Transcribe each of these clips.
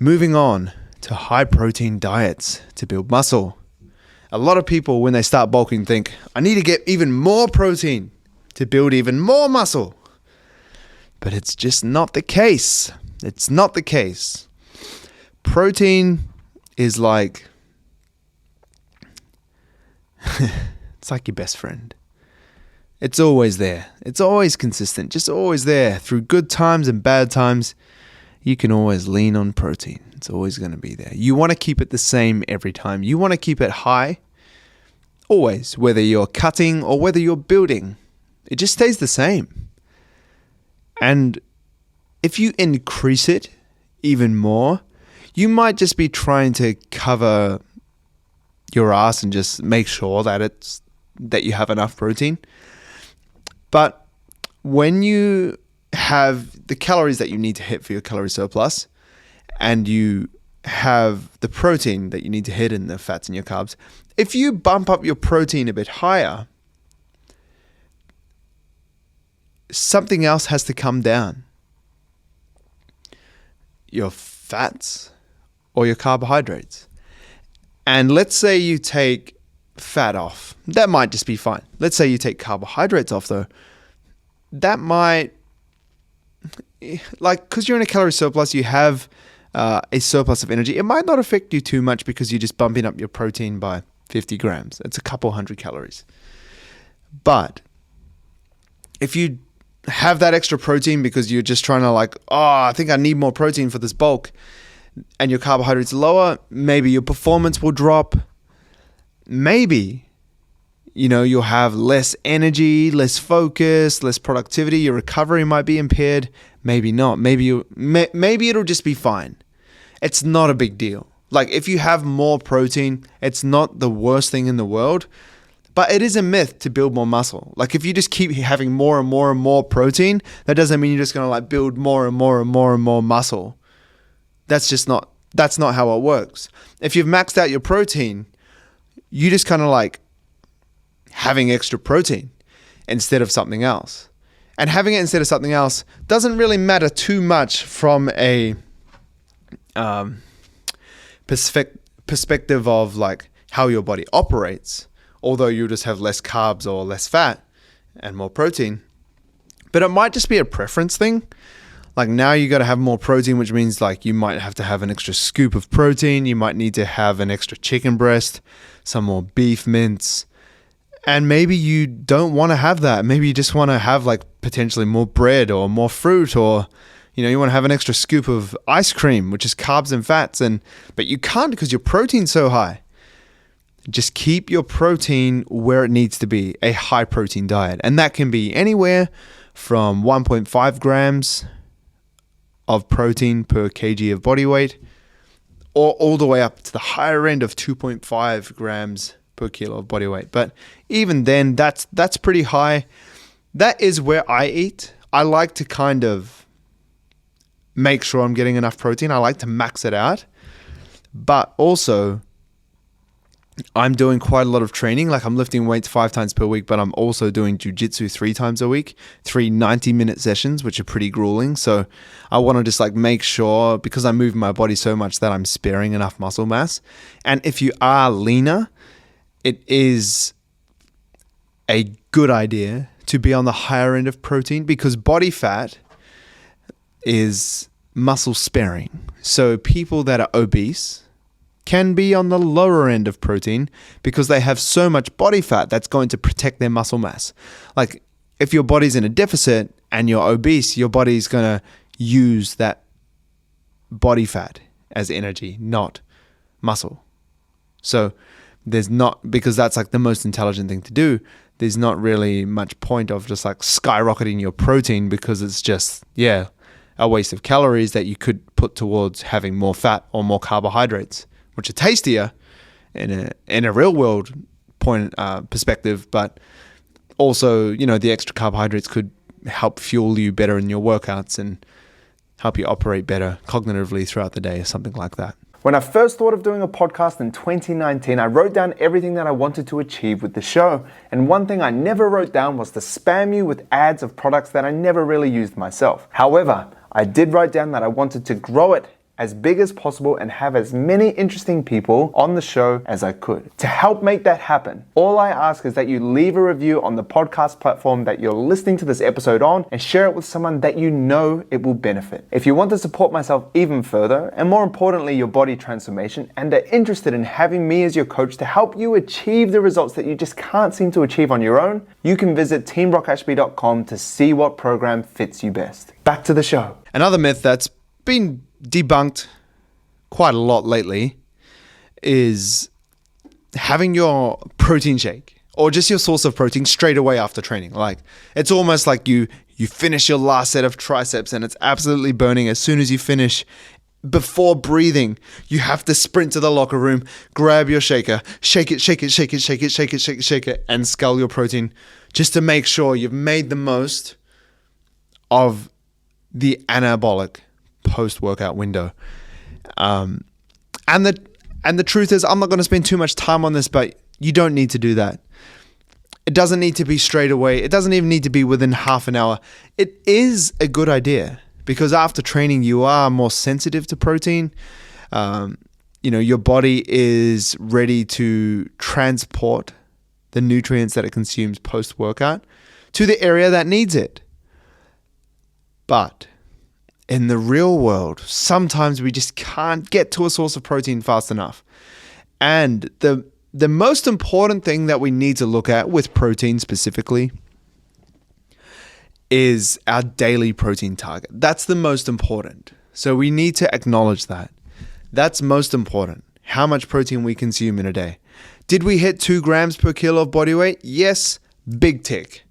Moving on to high protein diets to build muscle. A lot of people, when they start bulking, think, I need to get even more protein to build even more muscle. But it's just not the case. It's not the case. Protein is like, it's like your best friend. It's always there. It's always consistent, just always there. Through good times and bad times, you can always lean on protein. It's always going to be there. You want to keep it the same every time. You want to keep it high, always, whether you're cutting or whether you're building. It just stays the same. And if you increase it even more, you might just be trying to cover your ass and just make sure that you have enough protein. But when you have the calories that you need to hit for your calorie surplus, and you have the protein that you need to hit and the fats and your carbs, if you bump up your protein a bit higher, something else has to come down. Your fats or your carbohydrates. And let's say you take fat off. That might just be fine. Let's say you take carbohydrates off though. That might, because you're in a calorie surplus, you have a surplus of energy. It might not affect you too much because you're just bumping up your protein by 50 grams. It's a couple hundred calories. But if you have that extra protein because you're just trying to I think I need more protein for this bulk, and your carbohydrates lower, maybe your performance will drop. Maybe, you'll have less energy, less focus, less productivity. Your recovery might be impaired. Maybe not. Maybe it'll just be fine. It's not a big deal. If you have more protein, it's not the worst thing in the world. But it is a myth to build more muscle. If you just keep having more and more and more protein, that doesn't mean you're just going to build more and more and more and more muscle. That's not how it works. If you've maxed out your protein, you just kind of having extra protein instead of something else. And having it instead of something else doesn't really matter too much from a perspective of how your body operates, although you just have less carbs or less fat and more protein. But it might just be a preference thing. Now you got to have more protein, which means you might have to have an extra scoop of protein. You might need to have an extra chicken breast, some more beef mince. And maybe you don't want to have that. Maybe you just want to have potentially more bread or more fruit, or you want to have an extra scoop of ice cream, which is carbs and fats. But you can't because your protein's so high. Just keep your protein where it needs to be, a high protein diet. And that can be anywhere from 1.5 grams of protein per kg of body weight, or all the way up to the higher end of 2.5 grams per kilo of body weight. But even then, that's pretty high. That is where I eat. I like to kind of make sure I'm getting enough protein. I like to max it out. But also, I'm doing quite a lot of training. I'm lifting weights 5 times per week, but I'm also doing jiu-jitsu 3 times a week, 3 90-minute sessions, which are pretty grueling. So I want to just make sure, because I'm moving my body so much, that I'm sparing enough muscle mass. And if you are leaner, it is a good idea to be on the higher end of protein, because body fat is muscle sparing. So people that are obese can be on the lower end of protein because they have so much body fat that's going to protect their muscle mass. If your body's in a deficit and you're obese, your body's going to use that body fat as energy, not muscle. So because that's the most intelligent thing to do, there's not really much point of just skyrocketing your protein, because it's just, a waste of calories that you could put towards having more fat or more carbohydrates, which are tastier in a real world perspective, but also, the extra carbohydrates could help fuel you better in your workouts and help you operate better cognitively throughout the day or something like that. When I first thought of doing a podcast in 2019, I wrote down everything that I wanted to achieve with the show. And one thing I never wrote down was to spam you with ads of products that I never really used myself. However, I did write down that I wanted to grow it as big as possible and have as many interesting people on the show as I could. To help make that happen, all I ask is that you leave a review on the podcast platform that you're listening to this episode on and share it with someone that you know it will benefit. If you want to support myself even further, and more importantly, your body transformation, and are interested in having me as your coach to help you achieve the results that you just can't seem to achieve on your own, you can visit teamrockashby.com to see what program fits you best. Back to the show. Another myth that's been debunked quite a lot lately is having your protein shake or just your source of protein straight away after training. Like, it's almost like you finish your last set of triceps and it's absolutely burning as soon as you finish. Before breathing, you have to sprint to the locker room, grab your shaker, shake it, and scull your protein just to make sure you've made the most of the anabolic post-workout window. And the truth is, I'm not going to spend too much time on this, but you don't need to do that. It doesn't need to be straight away. It doesn't even need to be within half an hour. It is a good idea because after training, you are more sensitive to protein. Your body is ready to transport the nutrients that it consumes post-workout to the area that needs it. But in the real world, sometimes we just can't get to a source of protein fast enough. And the most important thing that we need to look at with protein specifically is our daily protein target. That's the most important. So we need to acknowledge that. That's most important. How much protein we consume in a day. Did we hit 2 grams per kilo of body weight? Yes, big tick.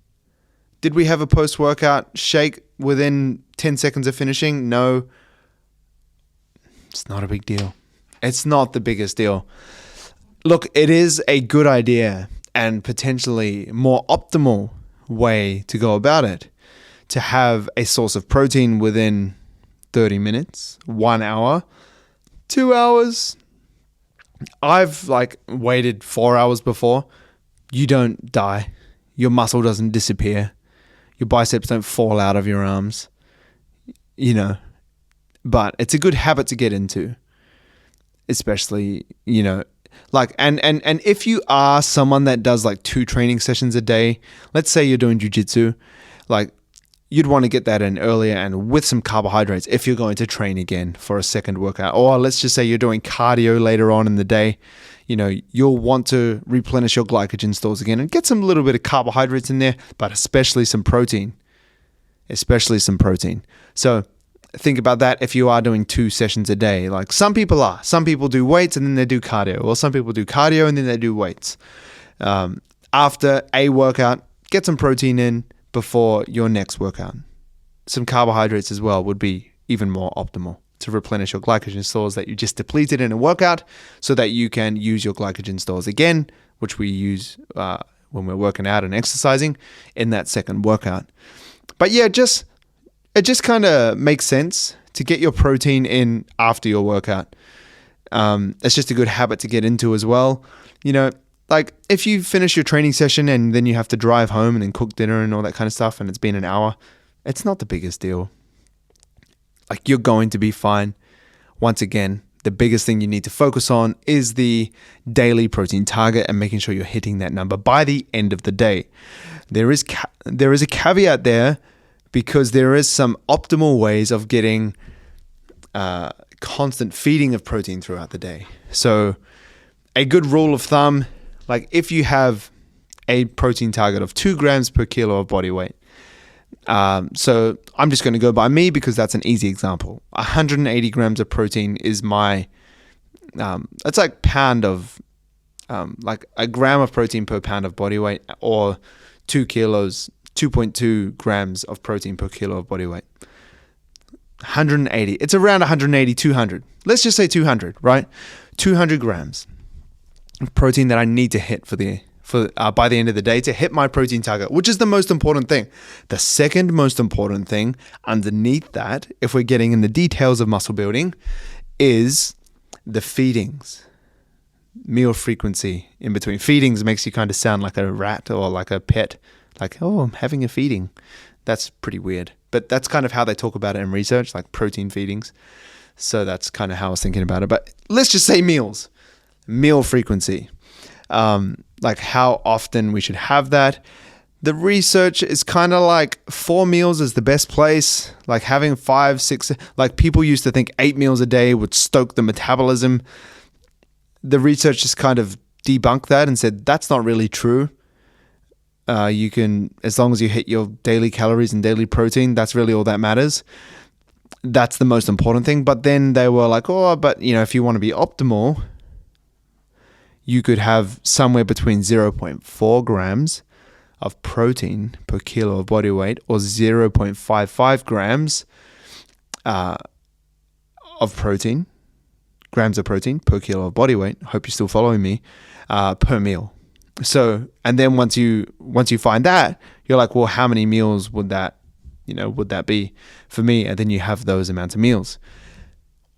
Did we have a post-workout shake within 10 seconds of finishing? No. It's not a big deal. It's not the biggest deal. Look, it is a good idea and potentially more optimal way to go about it to have a source of protein within 30 minutes, 1 hour, 2 hours. I've waited 4 hours before. You don't die. Your muscle doesn't disappear. Your biceps don't fall out of your arms. But it's a good habit to get into, especially, and if you are someone that does 2 training sessions a day, let's say you're doing jiu-jitsu, you'd want to get that in earlier and with some carbohydrates if you're going to train again for a second workout. Or let's just say you're doing cardio later on in the day. You'll want to replenish your glycogen stores again and get some little bit of carbohydrates in there, but especially some protein. So think about that if you are doing 2 sessions a day. Some people are. Some people do weights and then they do cardio. Or some people do cardio and then they do weights. After a workout, get some protein in before your next workout. Some carbohydrates as well would be even more optimal to replenish your glycogen stores that you just depleted in a workout so that you can use your glycogen stores again, which we use when we're working out and exercising in that second workout. But yeah, it just kind of makes sense to get your protein in after your workout. It's just a good habit to get into as well. If you finish your training session and then you have to drive home and then cook dinner and all that kind of stuff and it's been an hour, it's not the biggest deal. You're going to be fine. Once again, the biggest thing you need to focus on is the daily protein target and making sure you're hitting that number by the end of the day. There is a caveat there because there is some optimal ways of getting constant feeding of protein throughout the day. So a good rule of thumb, if you have a protein target of 2 grams per kilo of body weight, so I'm just going to go by me because that's an easy example. 180 grams of protein is my, it's pound of, a gram of protein per pound of body weight, or 2.2 grams of protein per kilo of body weight. 180. It's around 180, 200. Let's just say 200, right? 200 grams of protein that I need to hit by the end of the day to hit my protein target, which is the most important thing. The second most important thing underneath that, if we're getting in the details of muscle building, is the feedings. Meal frequency in between. Feedings makes you kind of sound like a rat or like a pet. I'm having a feeding. That's pretty weird. But that's kind of how they talk about it in research, protein feedings. So that's kind of how I was thinking about it. But let's just say meals, meal frequency, like how often we should have that. The research is kind of like 4 meals is the best place. Like having 5, 6, like people used to think 8 meals a day would stoke the metabolism. The research just kind of debunked that and said that's not really true. You can, as long as you hit your daily calories and daily protein, that's really all that matters. That's the most important thing. But then they were like, oh, but if you want to be optimal, you could have somewhere between 0.4 grams of protein per kilo of body weight or 0.55 grams of protein, grams of protein per kilo of body weight. Hope you're still following me, per meal. So, and then once you find that, you're like, well, how many meals would that be for me? And then you have those amounts of meals.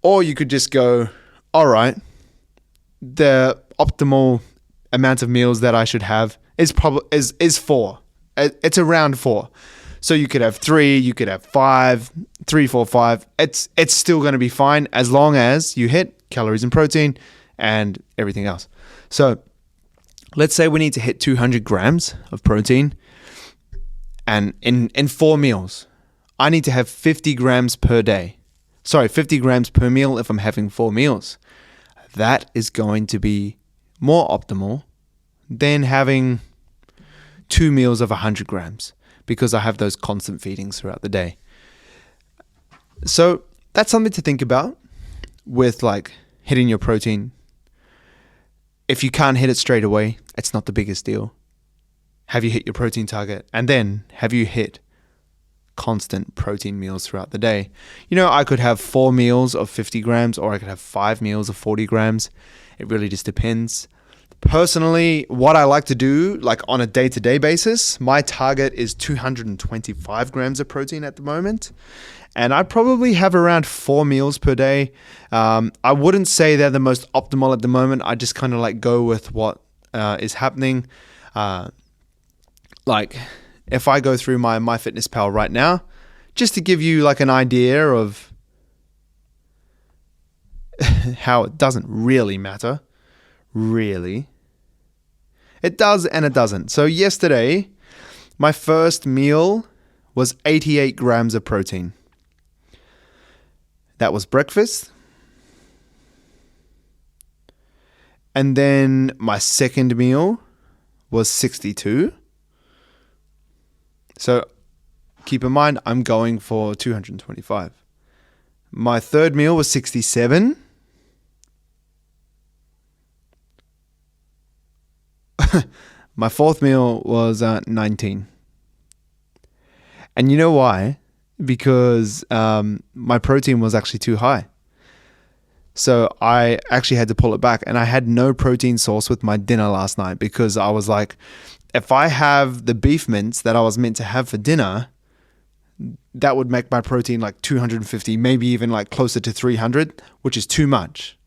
Or you could just go, all right, the optimal amount of meals that I should have is 4. It's around 4. So you could have 3, you could have 5, 3, 4, 5. It's still going to be fine as long as you hit calories and protein and everything else. So let's say we need to hit 200 grams of protein, and in 4 meals, I need to have 50 grams per day. 50 grams per meal if I'm having 4 meals. That is going to be more optimal than having 2 meals of 100 grams because I have those constant feedings throughout the day. So that's something to think about with like hitting your protein. If you can't hit it straight away, it's not the biggest deal. Have you hit your protein target? And then have you hit constant protein meals throughout the day? I could have 4 meals of 50 grams or I could have 5 meals of 40 grams. It really just depends. Personally, what I like to do, like on a day-to-day basis, my target is 225 grams of protein at the moment. And I probably have around 4 meals per day. I wouldn't say they're the most optimal at the moment. I just kind of like go with what is happening. Like if I go through my MyFitnessPal right now, just to give you like an idea of how it doesn't really matter. Really. It does and it doesn't. So yesterday, my first meal was 88 grams of protein. That was breakfast. And then my second meal was 62. So keep in mind, I'm going for 225. My third meal was 67. My fourth meal was 19. And you know why? Because my protein was actually too high. So I actually had to pull it back, and I had no protein source with my dinner last night because I was like, if I have the beef mince that I was meant to have for dinner, that would make my protein like 250, maybe even like closer to 300, which is too much.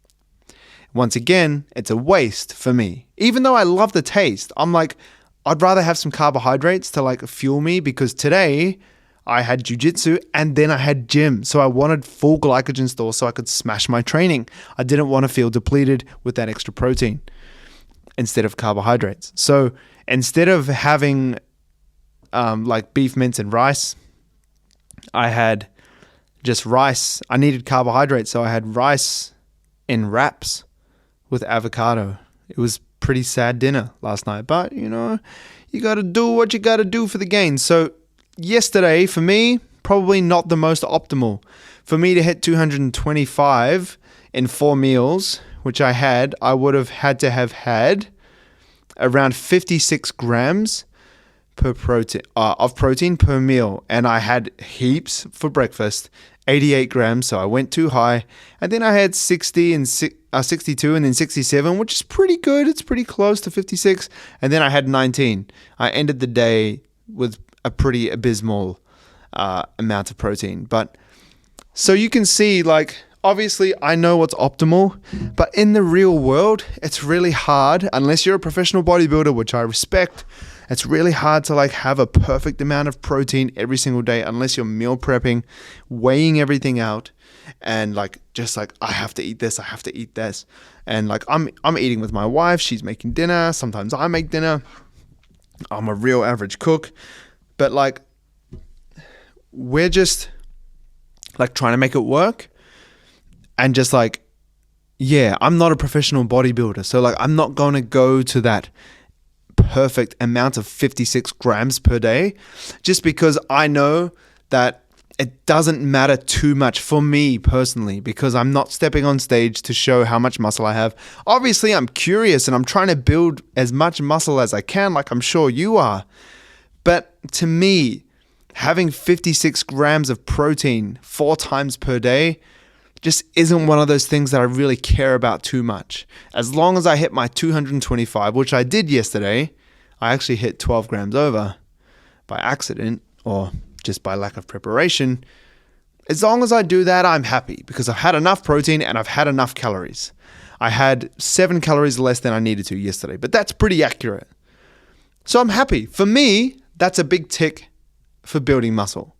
Once again, it's a waste for me. Even though I love the taste, I'm like, I'd rather have some carbohydrates to like fuel me, because today I had jiu-jitsu and then I had gym. So I wanted full glycogen store so I could smash my training. I didn't want to feel depleted with that extra protein instead of carbohydrates. So instead of having like beef mince and rice, I had just rice. I needed carbohydrates, so I had rice in wraps with avocado. It was pretty sad dinner last night, but you got to do what you got to do for the gain. So yesterday, for me, probably not the most optimal. For me to hit 225 in 4 meals, which I would have had to have had around 56 grams of protein per meal. And I had heaps for breakfast, 88 grams, so I went too high. And then I had 62 and then 67, which is pretty good. It's pretty close to 56. And then I had 19. I ended the day with a pretty abysmal amount of protein. But so you can see, like, obviously I know what's optimal, but in the real world, it's really hard, unless you're a professional bodybuilder, which I respect. It's really hard to like have a perfect amount of protein every single day unless you're meal prepping, weighing everything out. and like just like I have to eat this, I have to eat this. And like I'm eating with my wife, she's making dinner, sometimes I make dinner. I'm a real average cook, but like we're just like trying to make it work. And just like, yeah, I'm not a professional bodybuilder, so like I'm not going to go to that perfect amount of 56 grams per day, just because I know that it doesn't matter too much for me personally, because I'm not stepping on stage to show how much muscle I have. Obviously, I'm curious and I'm trying to build as much muscle as I can, like I'm sure you are. But to me, having 56 grams of protein 4 times per day just isn't one of those things that I really care about too much. As long as I hit my 225, which I did yesterday, I actually hit 12 grams over by accident or just by lack of preparation. As long as I do that, I'm happy because I've had enough protein and I've had enough calories. I had 7 calories less than I needed to yesterday, but that's pretty accurate. So I'm happy. For me, that's a big tick for building muscle.